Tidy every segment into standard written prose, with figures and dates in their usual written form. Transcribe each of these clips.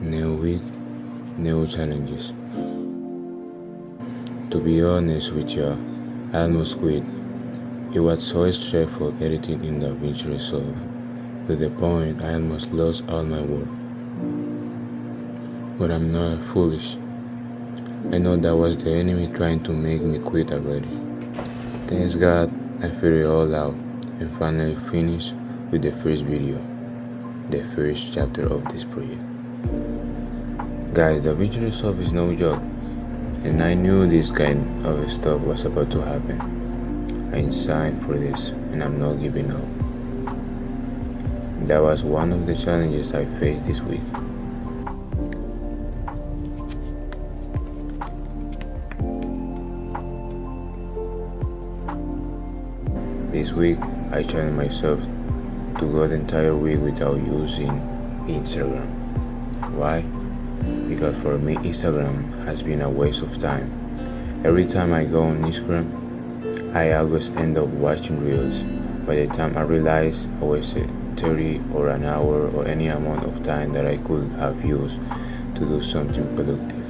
New week, new challenges. To be honest with you, I almost quit. It was so stressful editing in the DaVinci Resolve, to the point I almost lost all my work. But I'm not foolish. I know that was the enemy trying to make me quit already. Thanks God, I figured it all out and finally finished with the first video, the first chapter of this project. Guys, the DaVinci Resolve is no joke, and I knew this kind of stuff was about to happen. I signed for this, and I'm not giving up. That was one of the challenges I faced this week. This week, I challenged myself to go the entire week without using Instagram. Why? Because for me, Instagram has been a waste of time. Every time I go on Instagram, I always end up watching reels. By the time I realize I wasted 30 or an hour or any amount of time that I could have used to do something productive.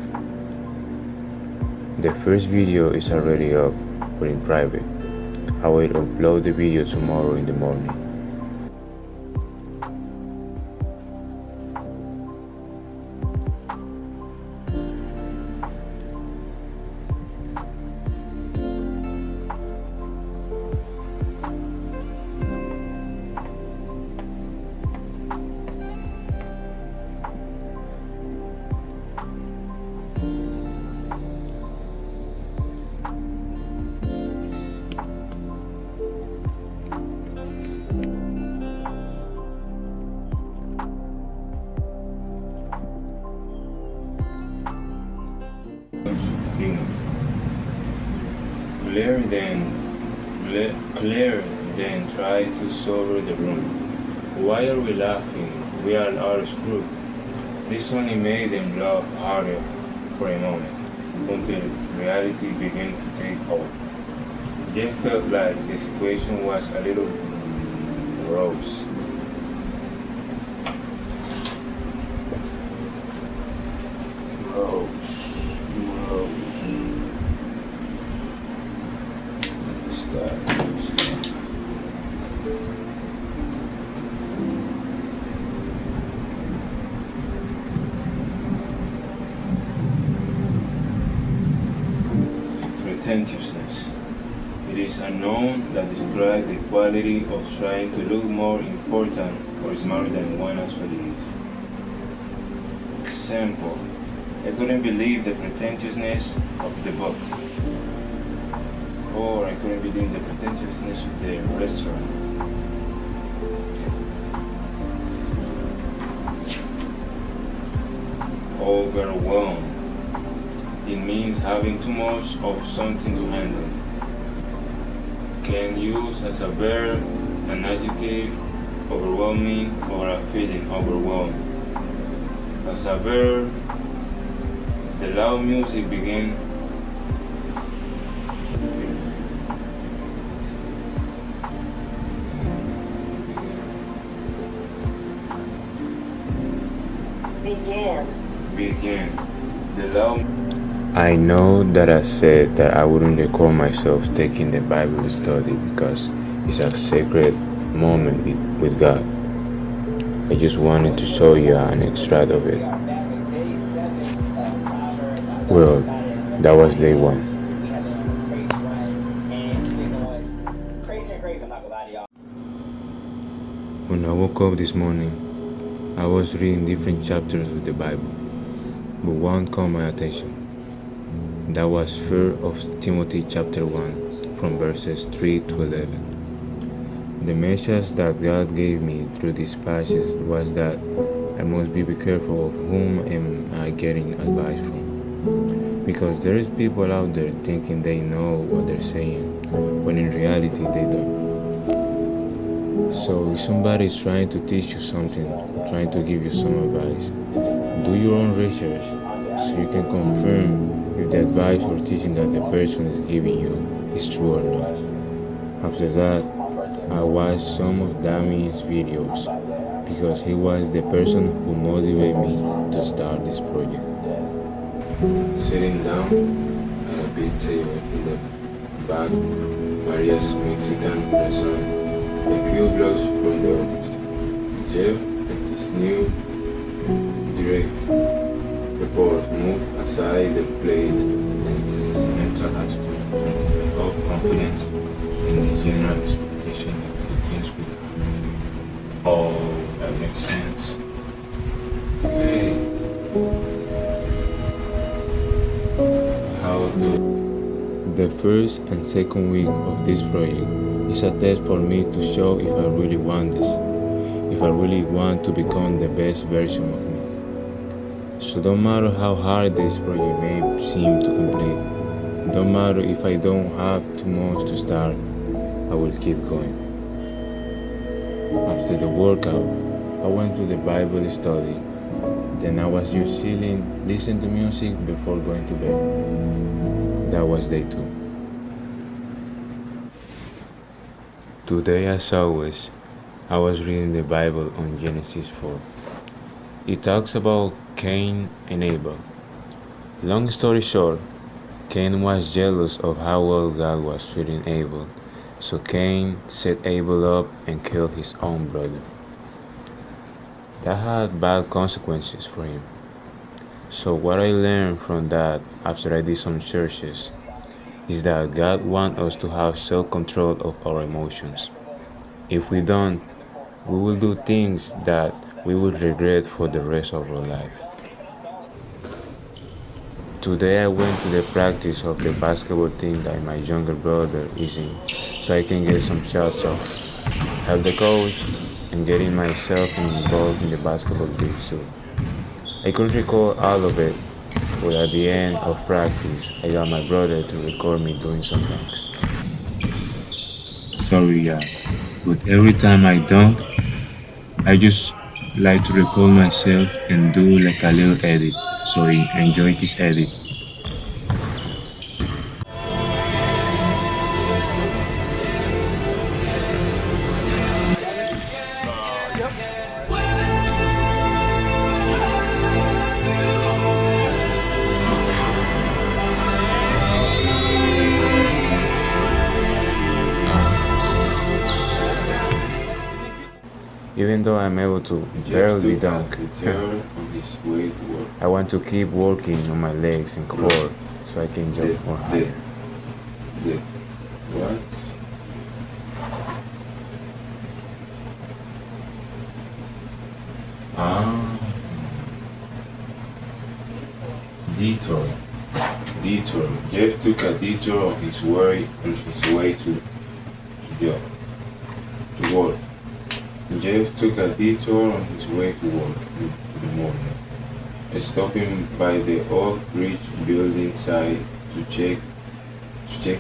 The first video is already up, but in private. I will upload the video tomorrow in the morning. Claire then tried to sober the room. Why are we laughing? We are all screwed. This only made them laugh harder for a moment, until reality began to take hold. Jeff felt like the situation was a little gross. Pretentiousness. It is a noun that describes the quality of trying to look more important or smarter than one actually is. Example, I couldn't believe the pretentiousness of the book. Or I couldn't believe the pretentiousness of the restaurant. Overwhelmed. It means having too much of something to handle. Can use as a verb, an adjective, overwhelming, or a feeling, overwhelmed. As a verb, the loud music began. Began. The loud. I know that I said that I wouldn't record myself taking the Bible study because it's a sacred moment with God. I just wanted to show you an extract of it. Well, that was day one. When I woke up this morning, I was reading different chapters of the Bible, but one caught my attention. That was 1 of Timothy chapter 1, from verses 3 to 11. The message that God gave me through this passage was that I must be careful of whom am I getting advice from. Because there is people out there thinking they know what they're saying, when in reality they don't. So if somebody is trying to teach you something, trying to give you some advice, do your own research so you can confirm if the advice or teaching that the person is giving you is true or not. After that, I watched some of Dami's videos because he was the person who motivated me to start this project. Sitting down at a big table in the back Maria's Mexican restaurant, a few blocks from the office, Jeff and his new direct report moved aside the plates and central attitude of confidence in the general expectation that the things will happen. Oh, that makes sense. Hey, how do the first and second week of this project is a test for me to show if I really want this, if I really want to become the best version of me. So don't matter how hard this project may seem to complete, don't matter if I don't have too much to start, I will keep going. After the workout, I went to the Bible study. Then I was just chilling, listening to music before going to bed. That was day 2. Today, as always, I was reading the Bible on Genesis 4. It talks about Cain and Abel. Long story short, Cain was jealous of how well God was treating Abel, so Cain set Abel up and killed his own brother. That had bad consequences for him. So what I learned from that after I did some searches is that God wants us to have self-control of our emotions. If we don't, we will do things that we will regret for the rest of our life. Today I went to the practice of the basketball team that my younger brother is in, so I can get some shots off, help the coach, and getting myself involved in the basketball league too. I couldn't record all of it, but at the end of practice, I got my brother to record me doing some things. Sorry, yeah, but every time I dunk, I just like to record myself and do like a little edit. So enjoy this edit. Even though I'm able to barely dunk, I want to keep working on my legs and core so I can jump more higher. What? Detour. Jeff took a detour on his way to work. Jeff took a detour on his way to work in the morning, stopping by the Oak Ridge building site to check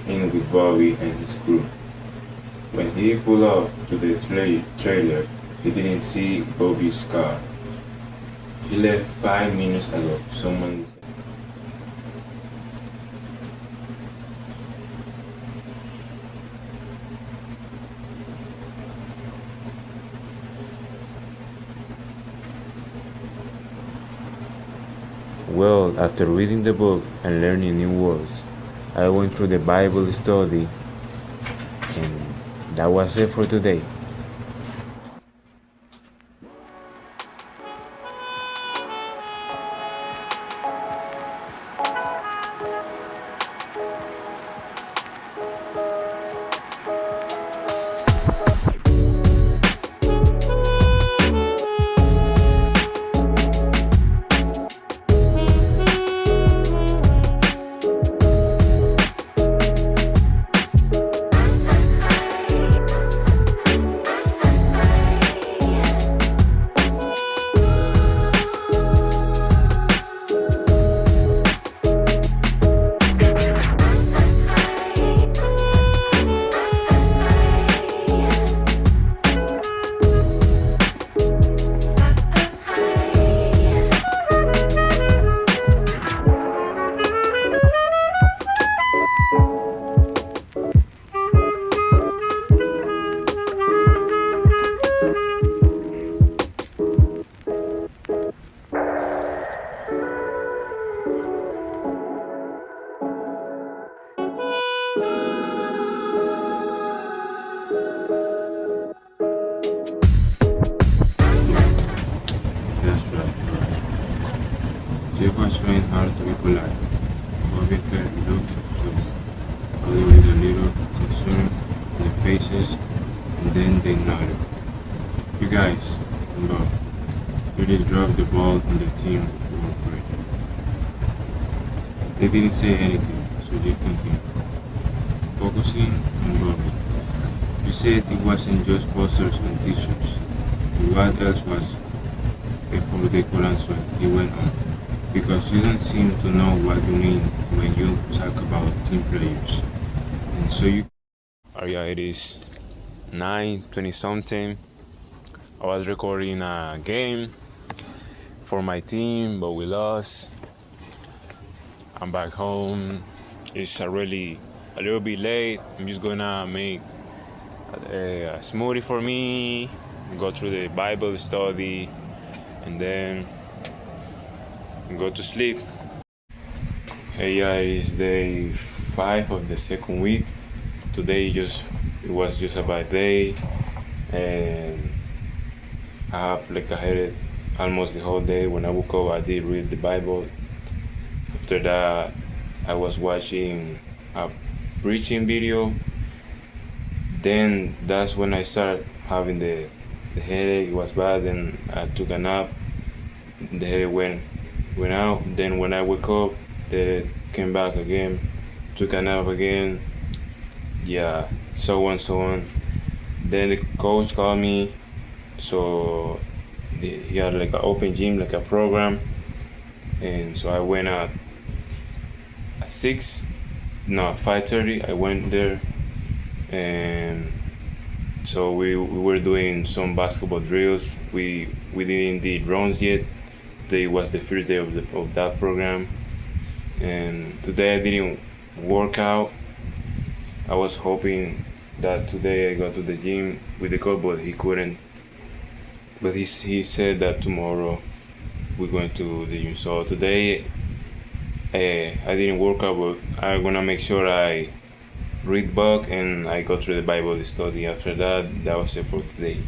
in with Bobby and his crew. When he pulled up to the trailer, he didn't see Bobby's car. He left 5 minutes ago, someone said. Well, after reading the book and learning new words, I went through the Bible study, and that was it for today. That's right. Jeff was trying hard to be polite. Bobby felt looked so only with a little concern on their faces, and then they nodded. You guys, and Bob, really dropped the ball on the team work rate. They didn't say anything, so Jeff continued. Focusing on Bobby. You said it wasn't just posters and t-shirts. What else was before they could answer? He went on. Because you don't seem to know what you mean when you talk about team players. And so you. Oh yeah, it is 9:20 something. I was recording a game for my team, but we lost. I'm back home. It's a little bit late. I'm just gonna make a smoothie for me, go through the Bible study, and then go to sleep. Yeah, it's day 5 of the second week. Today it was just a bad day, and I have like I had it almost the whole day. When I woke up, I did read the Bible. After that, I was watching a preaching video. Then that's when I started having the headache. It was bad, and I took a nap. The headache went out. Then when I woke up, the came back again. Took a nap again. Yeah, so on, so on. Then the coach called me, so he had like an open gym, like a program, and so I went at 6, no 5:30. I went there, and so we were doing some basketball drills. We didn't do runs yet. Today was the first day of that program, and today I didn't work out. I was hoping that today I go to the gym with the coach, but he couldn't. But he said that tomorrow we're going to the gym. So today I didn't work out, but I'm gonna make sure I read book and I go through the Bible study. After that, that was it for today.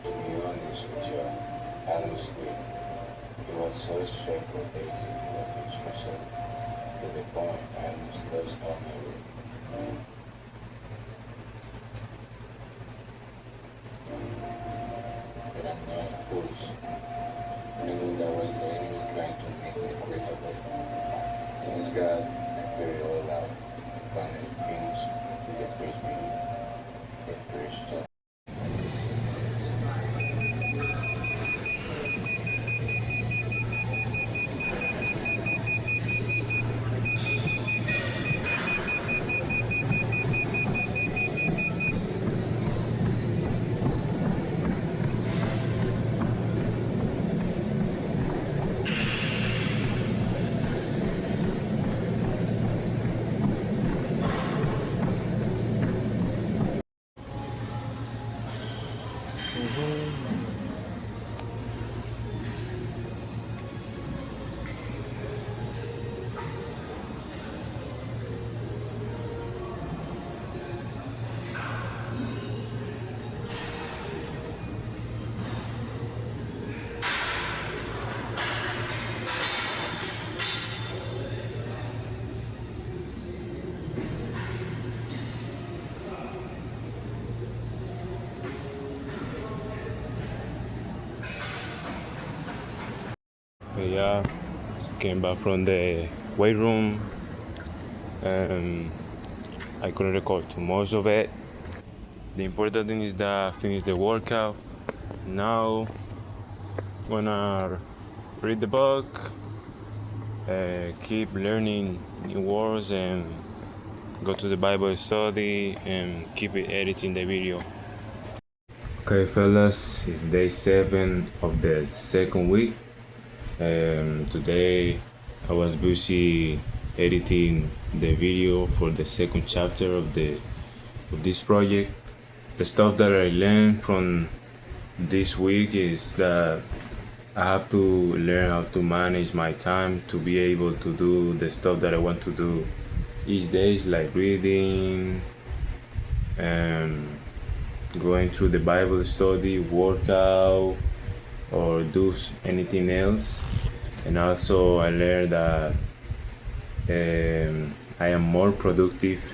To be honest with you, I was great. It was so stressful that I couldn't reach myself to the point I almost lost all my way. But I'm not foolish. I knew that was the enemy trying to make me quit away. Thanks God, I figured it all out. Finally finished with the first video, the first chapter. Yeah, came back from the weight room. I couldn't record too much of it. The important thing is that I finished the workout. Now, gonna read the book, keep learning new words, and go to the Bible study, and keep editing the video. Okay, fellas, it's day 7 of the second week. Today I was busy editing the video for the second chapter of this project. The stuff that I learned from this week is that I have to learn how to manage my time to be able to do the stuff that I want to do each day, like reading, going through the Bible study, workout, or do anything else. And also I learned that I am more productive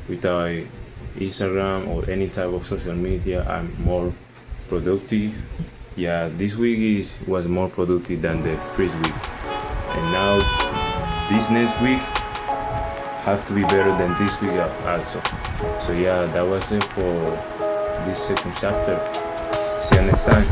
without Instagram or any type of social media. I'm more productive. Yeah, this week was more productive than the first week, and now this next week have to be better than this week also. So yeah, that was it for this second chapter. See you next time.